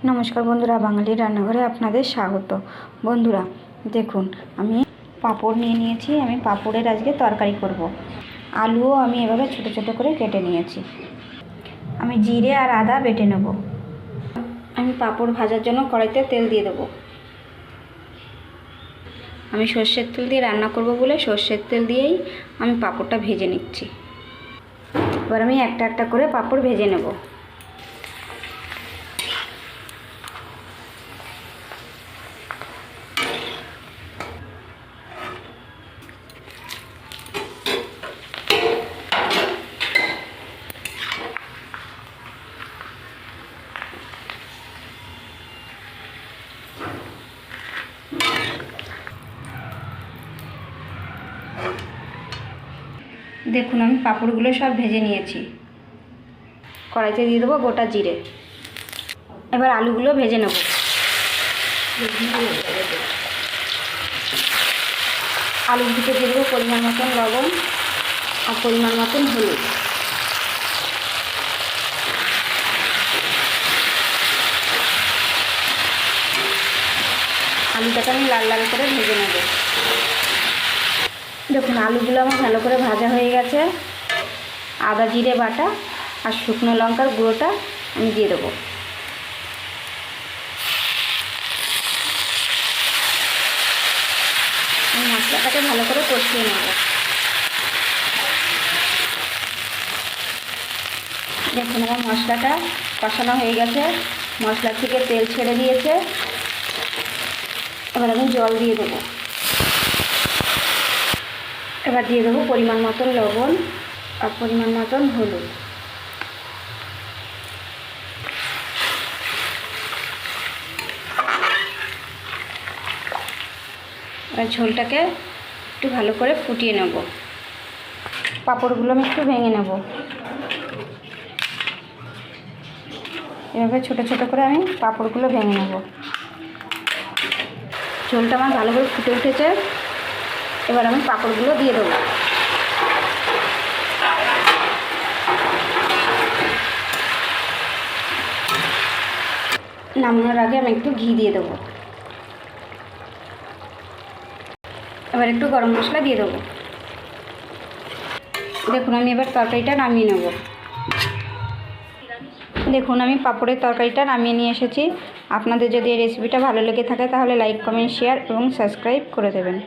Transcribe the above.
নমস্কার বন্ধুরা, বাঙালি রান্নাঘরে আপনাদের স্বাগত। বন্ধুরা দেখুন, আমি পাঁপড় নিয়ে নিয়েছি। আমি পাঁপড়ের আজকে তরকারি করব। আলুও আমি এভাবে ছোট ছোট করে কেটে নিয়েছি। আমি জিরে আর আদা বেটে নেব। আমি পাঁপড় ভাজার জন্য কড়াইতে তেল দিয়ে দেবো। আমি সর্ষের তেল দিয়ে রান্না করব বলে সর্ষের তেল দিয়েই আমি পাঁপড়টা ভেজে নিচ্ছি। এবার আমি একটা একটা করে পাঁপড় ভেজে নেব। দেখুন, আমি পাঁপড়গুলো সব ভেজে নিয়েছি। কড়াইতে দিয়ে দেবো গোটা জিরে। এবার আলুগুলো ভেজে নেব। আলুর দিকে দিয়ে দেবো পরিমাণ মতন লবণ আর পরিমাণ মতন হলুদ। আলুটাকে আমি লাল লাল করে ভেজে নেব। দেখুন, আলুগুলো আমার ভালো করে ভাজা হয়ে গেছে। আদা জিরে বাটা আর শুকনো লঙ্কার গুঁড়োটা আমি দিয়ে দেবো। আমি মশলাটাকে ভালো করে কষিয়ে নেব। দেখুন, আমার মশলাটা কষানো হয়ে গেছে। মশলা থেকে তেল ছেড়ে দিয়েছে। এবার আমি জল দিয়ে দেবো। এবার দিয়ে দেবো পরিমাণ মতন লবণ আর পরিমাণ মতন হলুদ। এবার ঝোলটাকে একটু ভালো করে ফুটিয়ে নেব। পাঁপড়গুলো আমি একটু ভেঙে নেব। এভাবে ছোটো ছোটো করে আমি পাঁপড়গুলো ভেঙে নেব। ঝোলটা আমার ভালো করে ফুটে উঠেছে। এবার আমি পাঁপড়গুলো দিয়ে দেবো। নামানোর আগে আমি একটু ঘি দিয়ে দেবো। এবার একটু গরম মশলা দিয়ে দেবো। দেখুন, আমি এবার তরকারিটা নামিয়ে নেব। দেখুন, আমি পাঁপড়ের তরকারিটা নামিয়ে নিয়ে এসেছি। আপনাদের যদি এই রেসিপিটা ভালো লেগে থাকে তাহলে লাইক, কমেন্ট, শেয়ার এবং সাবস্ক্রাইব করে দেবেন।